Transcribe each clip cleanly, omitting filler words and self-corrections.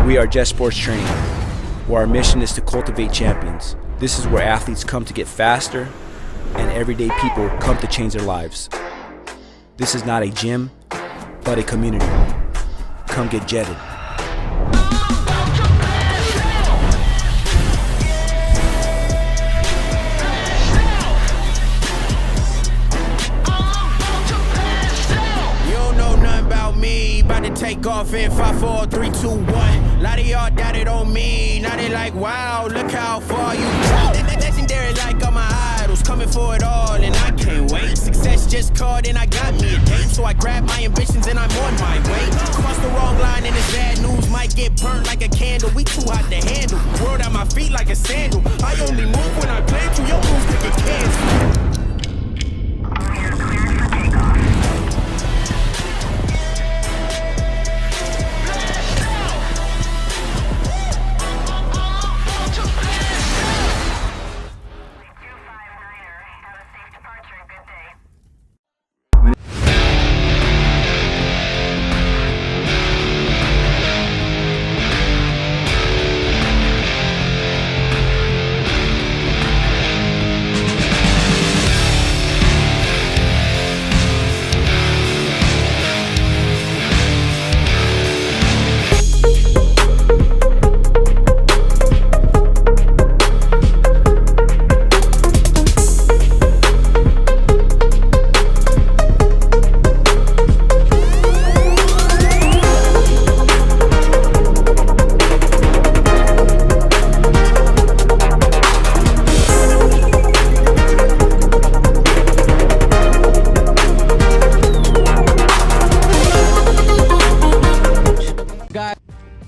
We are Jet Sports Training, where our mission is to cultivate champions. This is where athletes come to get faster and everyday people come to change their lives. This is not a gym, but a community. Come get jetted. Take off in 5, 4, 3, 2, 1. Lot of y'all doubted on me. Now they like, wow, look how far you got. Legendary like all my idols, coming for it all, and I can't wait. Success just called and I got me a date. So I grabbed my ambitions and I'm on my way. Cross the wrong line and it's bad news. Might get burnt like a candle. We too hot to handle. World at my feet like a sandal. I only move when I play through your moves to get canceled.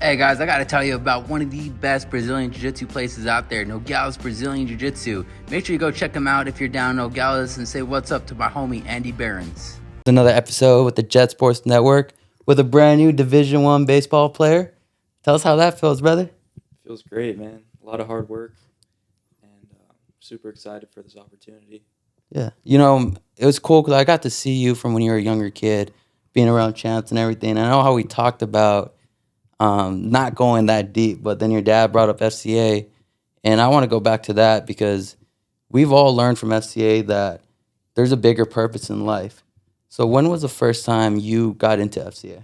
Hey guys, I gotta tell you about one of the best Brazilian Jiu-Jitsu places out there, Nogales Brazilian Jiu-Jitsu. Make sure you go check them out if you're down in Nogales and say what's up to my homie Andy Behrens. Another episode with the Jet Sports Network with a brand new Division I baseball player. Tell us how that feels, brother. Feels great, man. A lot of hard work, and super excited for this opportunity. Yeah, you know, it was cool because I got to see you from when you were a younger kid, being around champs and everything. I know how we talked about not going that deep, but then your dad brought up FCA, and I want to go back to that because we've all learned from FCA that there's a bigger purpose in life. So when was the first time you got into FCA?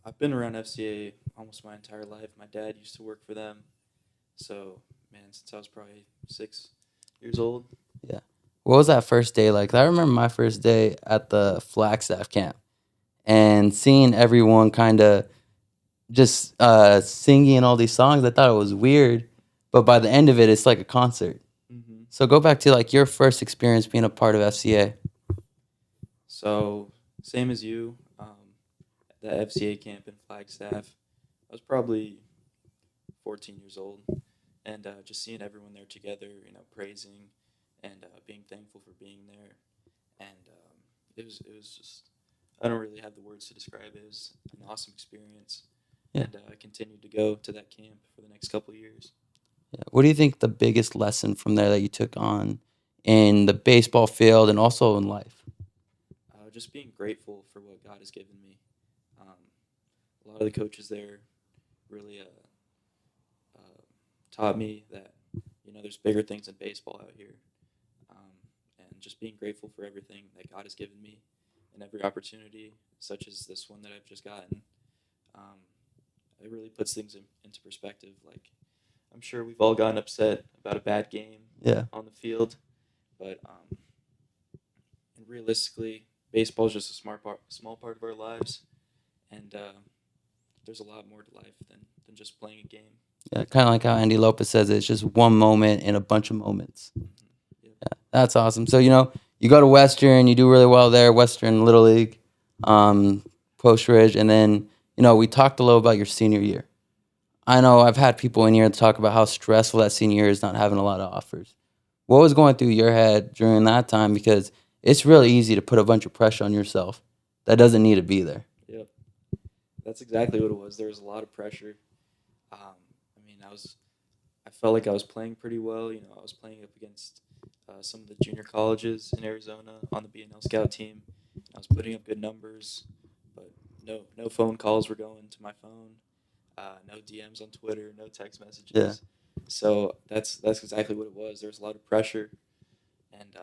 I've been around FCA almost my entire life. My dad used to work for them, so man, since I was probably 6 years old. Yeah. What was that first day like? I remember my first day at the Flagstaff camp and seeing everyone kind of just singing all these songs. I thought it was weird, but by the end of it, it's like a concert. Mm-hmm. So go back to like your first experience being a part of FCA. So same as you, the FCA camp in Flagstaff. I was probably 14 years old, and just seeing everyone there together, praising and being thankful for being there, and it was just, I don't really have the words to describe it. It was an awesome experience. Yeah. And I continued to go to that camp for the next couple of years. Yeah. What do you think the biggest lesson from there that you took on in the baseball field and also in life? Just being grateful for what God has given me. A lot of the coaches there really taught me that, there's bigger things in baseball out here. And just being grateful for everything that God has given me and every opportunity, such as this one that I've just gotten. It really puts things into perspective. Like, I'm sure we've all gotten upset about a bad game on the field, but and realistically, baseball is just a small part of our lives, and there's a lot more to life than just playing a game. Yeah, kind of like how Andy Lopez says it's just one moment in a bunch of moments. Mm-hmm. Yeah, that's awesome. So, you go to Western, you do really well there, Western Little League, Post Ridge, and then, we talked a little about your senior year. I know I've had people in here talk about how stressful that senior year is not having a lot of offers. What was going through your head during that time? Because it's really easy to put a bunch of pressure on yourself that doesn't need to be there. Yep. That's exactly what it was. There was a lot of pressure. I felt like I was playing pretty well. I was playing up against some of the junior colleges in Arizona on the B&L scout team. I was putting up good numbers, but no phone calls were going to my phone. no DMs on Twitter, no text messages. Yeah. So that's exactly what it was. There was a lot of pressure, and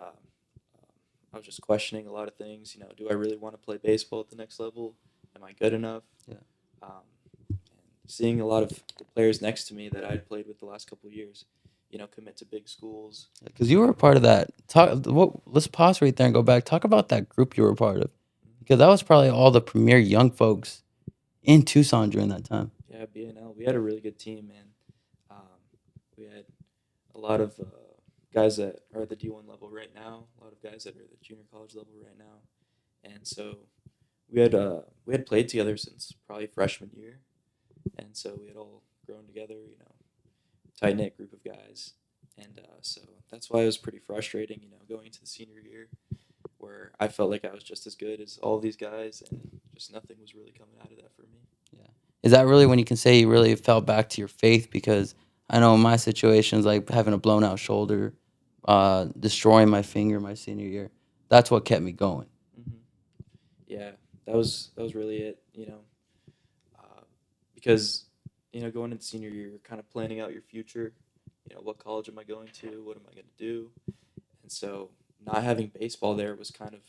I was just questioning a lot of things. Do I really want to play baseball at the next level? Am I good enough? Yeah. And seeing a lot of the players next to me that I'd played with the last couple of years, commit to big schools. Because you were a part of that. Let's pause right there and go back. Talk about that group you were a part of, because that was probably all the premier young folks in Tucson during that time. Yeah, BNL. We had a really good team, man. We had a lot of guys that are at the D1 level right now. A lot of guys that are at the junior college level right now, and so we had played together since probably freshman year, and so we had all grown together. Tight knit group of guys, and so that's why it was pretty frustrating. Going into the senior year, where I felt like I was just as good as all these guys, and just nothing was really coming out of that for me. Yeah. Is that really when you can say you really fell back to your faith? Because I know in my situations, like having a blown out shoulder, destroying my finger my senior year, that's what kept me going. Mm-hmm. Yeah, that was really it. Because going into senior year, you're kind of planning out your future. What college am I going to? What am I going to do? And so not having baseball there was kind of,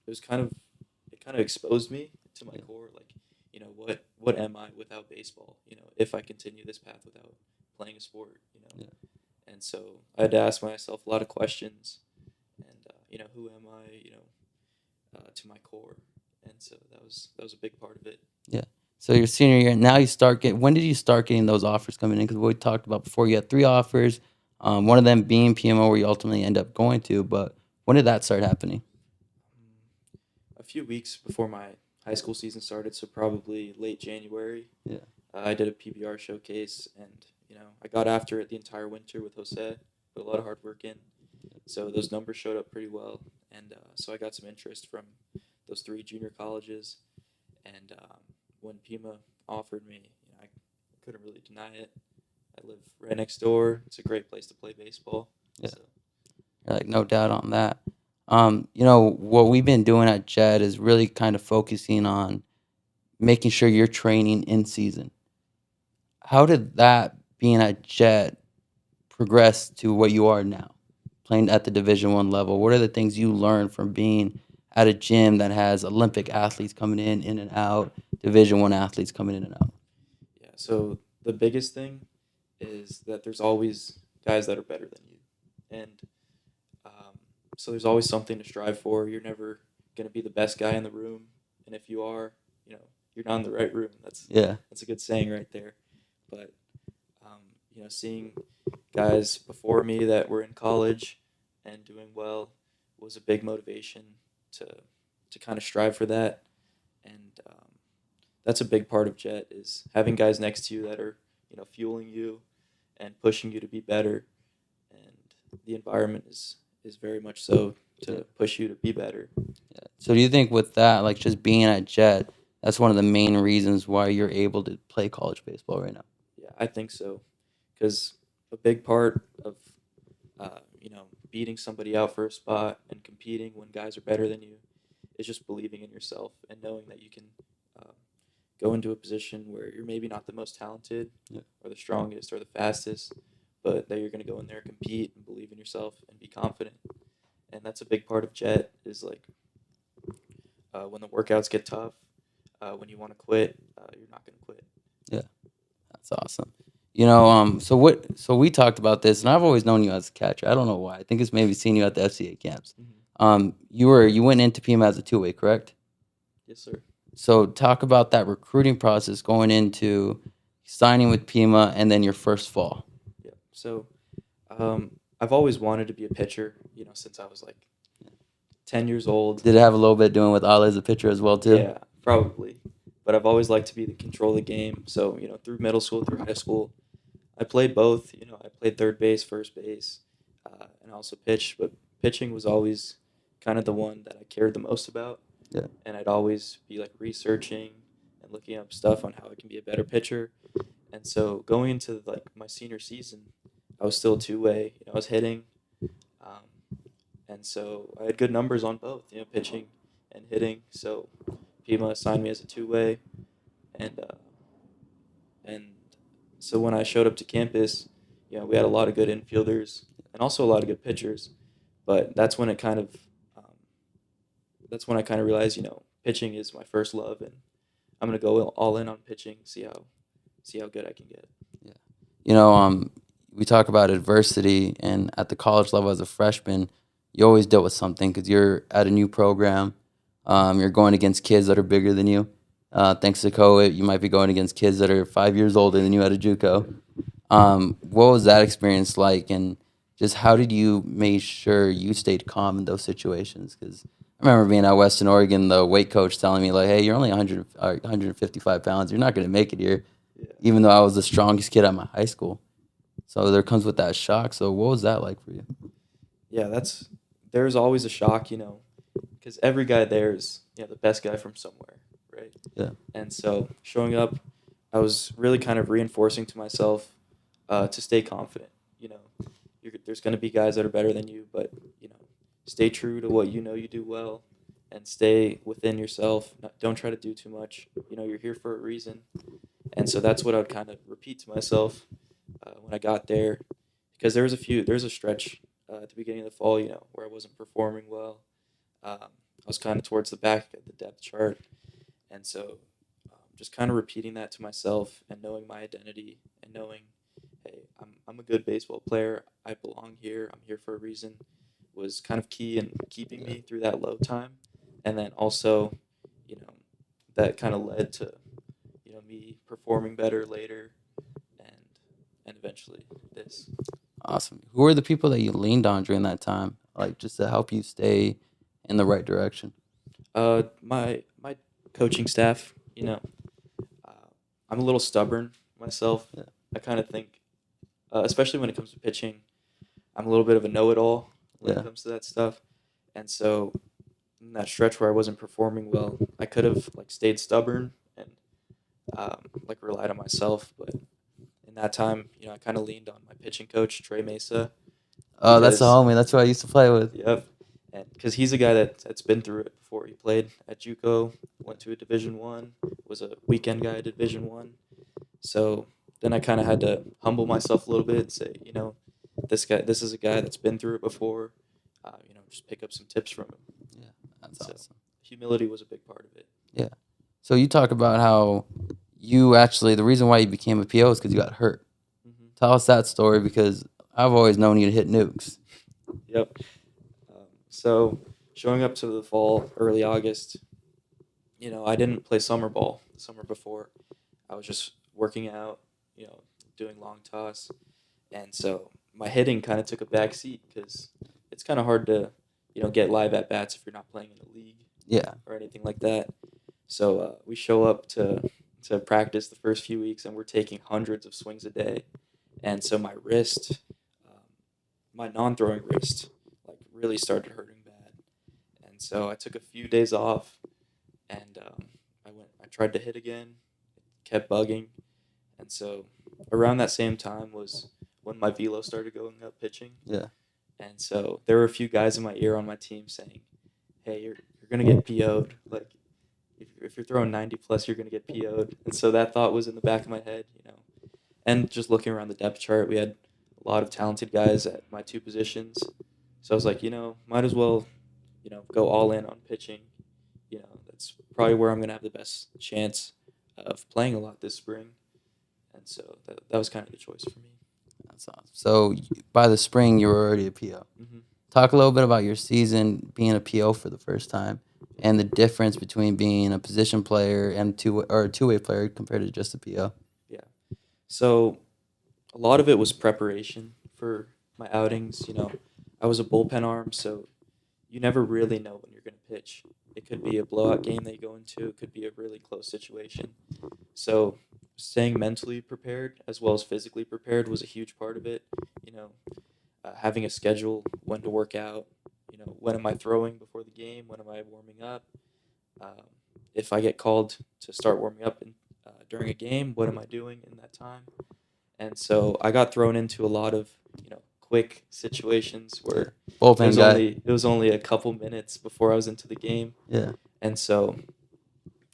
it kind of exposed me to my core. Like, what am I without baseball? If I continue this path without playing a sport. Yeah. And so I had to ask myself a lot of questions, and who am I? To my core, and so that was a big part of it. Yeah. So your senior year, now you start getting. When did you start getting those offers coming in? Because what we talked about before, you had 3 offers. One of them being PMO, where you ultimately end up going to. But when did that start happening? A few weeks before my high school season started, so probably late January. Yeah. I did a PBR showcase, and I got after it the entire winter with Jose. Put a lot of hard work in, so those numbers showed up pretty well, and so I got some interest from those 3 junior colleges, and when Pima offered me, I couldn't really deny it. I live right next door. It's a great place to play baseball. Yeah. So. Like, no doubt on that. What we've been doing at Jet is really kind of focusing on making sure you're training in season. How did that being at Jet progress to what you are now, playing at the Division I level? What are the things you learned from being at a gym that has Olympic athletes coming in and out, Division I athletes coming in and out? Yeah. So the biggest thing is that there's always guys that are better than you, and so there's always something to strive for. You're never going to be the best guy in the room, and if you are, you're not in the right room. That's a good saying right there. But seeing guys before me that were in college and doing well was a big motivation to kind of strive for that, and that's a big part of Jet, is having guys next to you that are fueling you and pushing you to be better, and the environment is very much so to push you to be better. Yeah. So do you think with that, like just being at Jet, that's one of the main reasons why you're able to play college baseball right now? Yeah, I think so, because a big part of beating somebody out for a spot and competing when guys are better than you is just believing in yourself and knowing that you can go into a position where you're maybe not the most talented or the strongest or the fastest, but that you're going to go in there and compete and believe in yourself and be confident. And that's a big part of Jet, is like when the workouts get tough, when you want to quit, you're not going to quit. Yeah, that's awesome. So we talked about this, and I've always known you as a catcher. I don't know why. I think it's maybe seeing you at the FCA camps. Mm-hmm. You went into Pima as a 2-way, correct? Yes, sir. So talk about that recruiting process going into signing with Pima and then your first fall. Yeah. So I've always wanted to be a pitcher, since I was like 10 years old. Did it have a little bit doing with Ale as a pitcher as well, too? Yeah, probably. But I've always liked to be the control of the game. So, through middle school, through high school, I played both. I played third base, first base, and I also pitched. But pitching was always kind of the one that I cared the most about. Yeah. And I'd always be like researching and looking up stuff on how I can be a better pitcher. And so going into like my senior season, I was still 2-way. I was hitting, and so I had good numbers on both, pitching and hitting. So Pima assigned me as a 2-way, and so when I showed up to campus, we had a lot of good infielders and also a lot of good pitchers. But um, that's when I kind of realized, pitching is my first love, and I'm gonna go all in on pitching, see how good I can get. Yeah. You know, we talk about adversity, and at the college level as a freshman, you always dealt with something because you're at a new program. You're going against kids that are bigger than you. Thanks to COVID, you might be going against kids that are 5 years older than you at a JUCO. What was that experience like, and just how did you make sure you stayed calm in those situations? Because I remember being at Western Oregon, the weight coach telling me like, "Hey, you're only 155 pounds. You're not going to make it here," Yeah. even though I was the strongest kid at my high school. So there comes with that shock. So what was that like for you? Yeah, there's always a shock, because every guy there is the best guy from somewhere, right? Yeah. And so showing up, I was really kind of reinforcing to myself to stay confident. There's going to be guys that are better than you, but stay true to what you do well, and stay within yourself. Don't try to do too much. You're here for a reason, and so that's what I would kind of repeat to myself when I got there, because there's a stretch at the beginning of the fall, where I wasn't performing well. I was kind of towards the back of the depth chart, and so just kind of repeating that to myself and knowing my identity and knowing, hey, I'm a good baseball player. I belong here. I'm here for a reason, was kind of key in keeping me through that low time, and then also, that kind of led to, me performing better later, and eventually this. Awesome. Who are the people that you leaned on during that time, like just to help you stay in the right direction? My coaching staff, I'm a little stubborn myself. Yeah. I kind of think, especially when it comes to pitching, I'm a little bit of a know-it-all when Yeah. it comes to that stuff. And so in that stretch where I wasn't performing well, I could have stayed stubborn and relied on myself. But in that time, I kind of leaned on my pitching coach, Trey Mesa. Oh, that's a Because- homie. That's who I used to play with. Yep. And because he's a guy that's been through it before. He played at JUCO, went to a Division I, was a weekend guy at Division I. So then I kind of had to humble myself a little bit and say, this is a guy that's been through it before. Just pick up some tips from him. Yeah, that's So- awesome. Humility was a big part of it. Yeah. So you talk about how you actually, the reason why you became a PO is because you got hurt. Mm-hmm. Tell us that story because I've always known you to hit nukes. Yep. So showing up to the fall, early August, I didn't play summer ball the summer before. I was just working out, doing long toss. And so my hitting kind of took a back seat because it's kind of hard to, get live at bats if you're not playing in a league Yeah. or anything like that. So we show up to practice the first few weeks, and we're taking hundreds of swings a day. And so my wrist, my non-throwing wrist, really started hurting bad. And so I took a few days off, and I tried to hit again. It kept bugging. And so around that same time was when my velo started going up pitching. Yeah. And so there were a few guys in my ear on my team saying, hey, you're going to get PO'd. If you're throwing 90 plus, you're going to get PO'd. And so that thought was in the back of my head, And just looking around the depth chart, we had a lot of talented guys at my two positions. So I was like, might as well, go all in on pitching. That's probably where I'm going to have the best chance of playing a lot this spring. And so that was kind of the choice for me. That's awesome. So by the spring, you were already a PO. Mm-hmm. Talk a little bit about your season being a PO for the first time and the difference between being a position player and a two-way player compared to just a PO. Yeah. So a lot of it was preparation for my outings. I was a bullpen arm, so you never really know when you're going to pitch. It could be a blowout game that you go into. It could be a really close situation. So staying mentally prepared as well as physically prepared was a huge part of it. Having a schedule, when to work out, when am I throwing before the game? When am I warming up? If I get called to start warming up during a game, what am I doing in that time? And so I got thrown into a lot of, quick situations where Bullpen guy. it was only a couple minutes before I was into the game. Yeah. And so,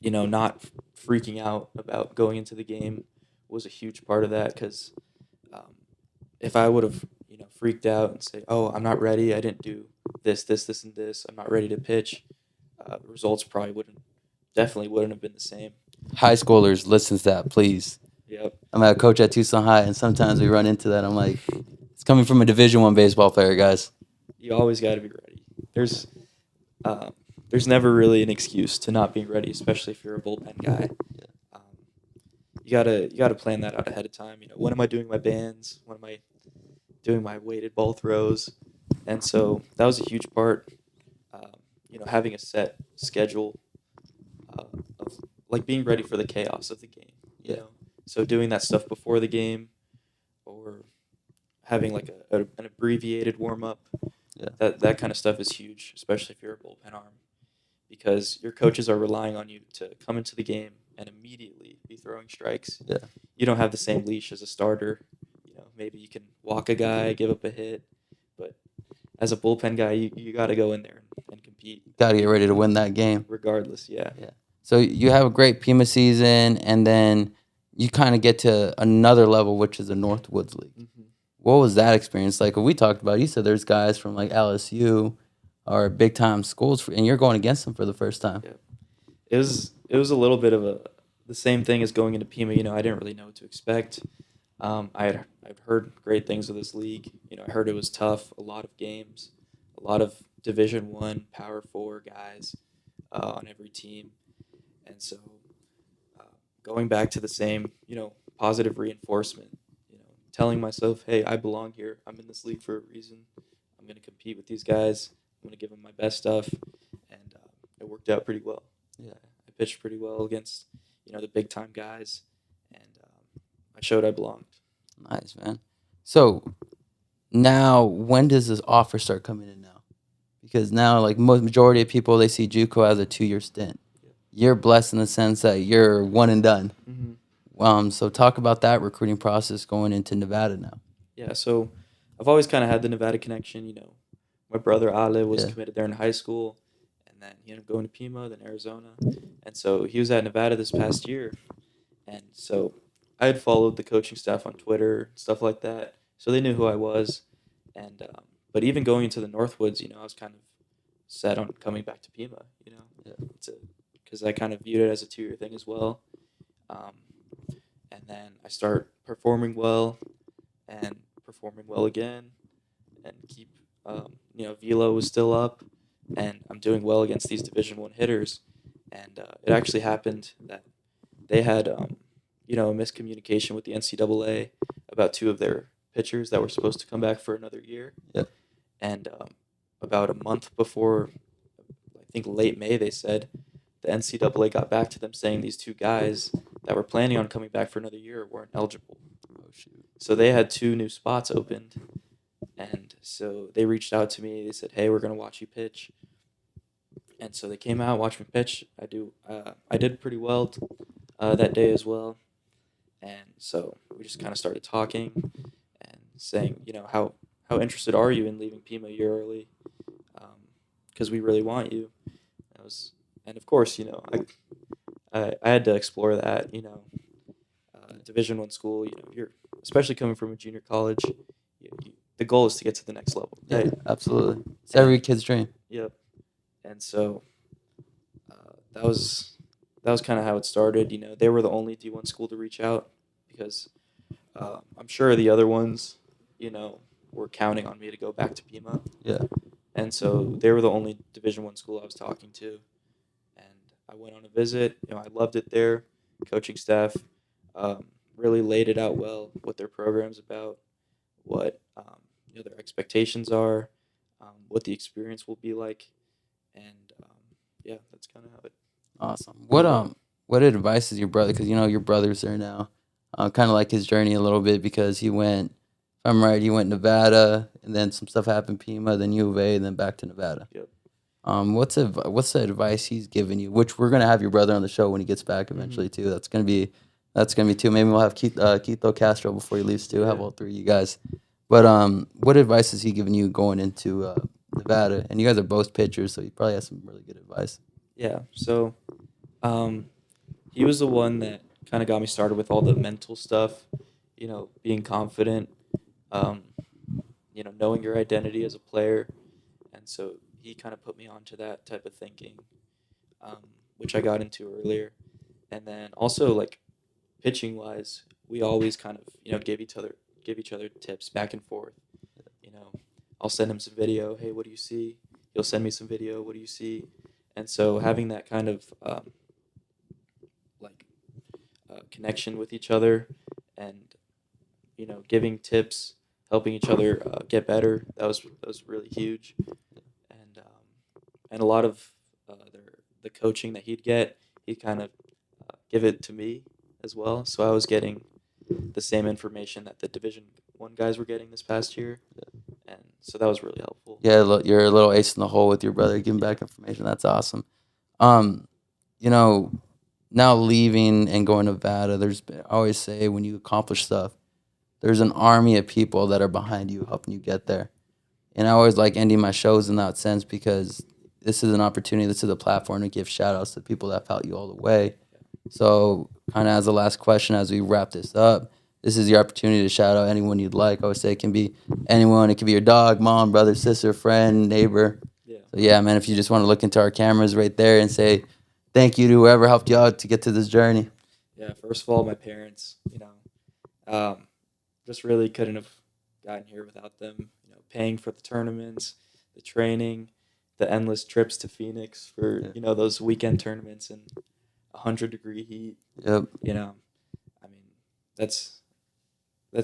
not freaking out about going into the game was a huge part of that because if I would have, freaked out and say, "Oh, I'm not ready. I didn't do this, this, this, and this. I'm not ready to pitch," the results definitely wouldn't have been the same. High schoolers, listen to that, please. Yep. I'm a coach at Tucson High, and sometimes we run into that. I'm like, it's coming from a Division I baseball player, guys. You always got to be ready. There's never really an excuse to not being ready, especially if you're a bullpen guy. You gotta plan that out ahead of time. When am I doing my bands? When am I doing my weighted ball throws? And so that was a huge part. Having a set schedule of like being ready for the chaos of the game. So doing that stuff before the game, or having like an abbreviated warm up. Yeah. That kind of stuff is huge, especially if you're a bullpen arm, because your coaches are relying on you to come into the game and immediately be throwing strikes. Yeah. You don't have the same leash as a starter. Maybe you can walk a guy, give up a hit, but as a bullpen guy, you got to go in there and compete. Got to get ready to win that game. Regardless, yeah. So you have a great Pima season, and then you kind of get to another level, which is the Northwoods League. Mm-hmm. What was that experience like? We talked about, you said there's guys from like LSU or big time schools, and you're going against them for the first time. Yeah. It was a little bit of the same thing as going into Pima. I didn't really know what to expect. I'd heard great things of this league. I heard it was tough, a lot of games, a lot of Division I, Power 4 guys on every team. And so going back to the same, positive reinforcement, telling myself, hey, I belong here. I'm in this league for a reason. I'm going to compete with these guys. I'm going to give them my best stuff. And it worked out pretty well. Yeah, I pitched pretty well against, the big-time guys. And I showed I belonged. Nice, man. So now, when does this offer start coming in now? Because now, like majority of people, they see JUCO as a 2-year stint. Yeah. You're blessed in the sense that you're one and done. Mm-hmm. So talk about that recruiting process going into Nevada now. Yeah, so I've always kind of had the Nevada connection. My brother Ale was committed there in high school, and then he ended up going to Pima, then Arizona. And so he was at Nevada this past year. And so I had followed the coaching staff on Twitter, stuff like that, so they knew who I was. And but even going into the Northwoods, I was kind of set on coming back to Pima, because I kind of viewed it as a 2-year thing as well. And then I start performing well again, and keep, velo was still up, and I'm doing well against these Division I hitters. And it actually happened that they had, a miscommunication with the NCAA about 2 of their pitchers that were supposed to come back for another year. Yep. And about a month before, I think late May, they said, the NCAA got back to them saying these 2 guys that were planning on coming back for another year weren't eligible. Oh, shoot. So they had 2 new spots opened. And so they reached out to me. They said, hey, we're going to watch you pitch. And so they came out, watched me pitch. I did pretty well that day as well. And so we just kind of started talking and saying, how interested are you in leaving Pima a year early? Because we really want you. And of course, I had to explore that. Division I school. You're especially coming from a junior college. The goal is to get to the next level. Right? Yeah, absolutely. It's every kid's dream. Yep. And so that was kind of how it started. They were the only D1 school to reach out, because I'm sure the other ones, were counting on me to go back to Pima. Yeah. And so they were the only Division I school I was talking to. And I went on a visit. I loved it there. Coaching staff really laid it out well, what their program's about, what their expectations are, what the experience will be like. And that's kind of how it. Awesome. What advice is your brother? Because your brother's there now. Kind of like his journey a little bit, because he went. If I'm right, he went Nevada, and then some stuff happened Pima, then U of A, and then back to Nevada. Yep. What's the advice he's given you? Which we're gonna have your brother on the show when he gets back eventually too. That's gonna be too. Maybe we'll have Keith Castro before he leaves too. Have all 3 of you guys. But what advice has he given you going into Nevada? And you guys are both pitchers, so he probably has some really good advice. Yeah. So, he was the one that kind of got me started with all the mental stuff, being confident, um, knowing your identity as a player. And so he kind of put me onto that type of thinking, which I got into earlier. And then also like pitching wise, we always kind of, give each other tips back and forth. You know, I'll send him some video. Hey, what do you see? He'll send me some video. What do you see? And so having that kind of like connection with each other, and giving tips, helping each other get better. That was really huge, and a lot of the coaching that he'd get, he'd kind of give it to me as well. So I was getting the same information that the Division 1 guys were getting this past year, and so that was really helpful. Yeah, you're a little ace in the hole with your brother giving back information. That's awesome. Um, you know, now leaving and going to Nevada, I always say when you accomplish stuff, there's an army of people that are behind you helping you get there. And I always like ending my shows in that sense because this is an opportunity, this is a platform to give shout outs to people that felt you all the way. So kind of as the last question, as we wrap this up, this is your opportunity to shout out anyone you'd like. I would say it can be anyone. It could be your dog, mom, brother, sister, friend, neighbor. Yeah. So yeah, man, if you just want to look into our cameras right there and say thank you to whoever helped you out to get to this journey. Yeah. First of all, my parents. Just really couldn't have gotten here without them. Paying for the tournaments, the training, the endless trips to Phoenix for those weekend tournaments in 100-degree heat. Yep. I mean, that's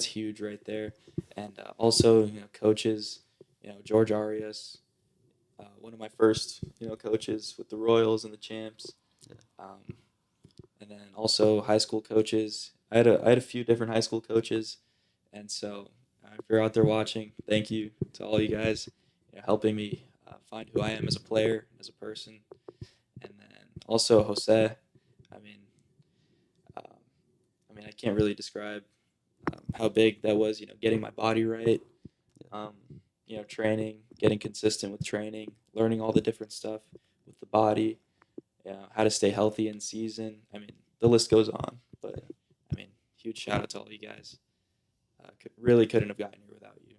huge right there. And also, coaches, George Arias, one of my first, coaches with the Royals and the Champs. And then also high school coaches. I had a few different high school coaches, and so if you're out there watching, thank you to all you guys, helping me find who I am as a player, as a person. And then also Jose. I can't really describe how big that was. Getting my body right, training, getting consistent with training, learning all the different stuff with the body, how to stay healthy in season. The list goes on, but huge shout out to all you guys. Really couldn't have gotten here without you.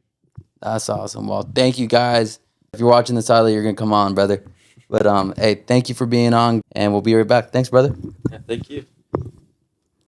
That's awesome. Well, thank you guys. If you're watching this highlight, you're gonna come on, brother. But hey, thank you for being on, and we'll be right back. Thanks, brother. Yeah, thank you.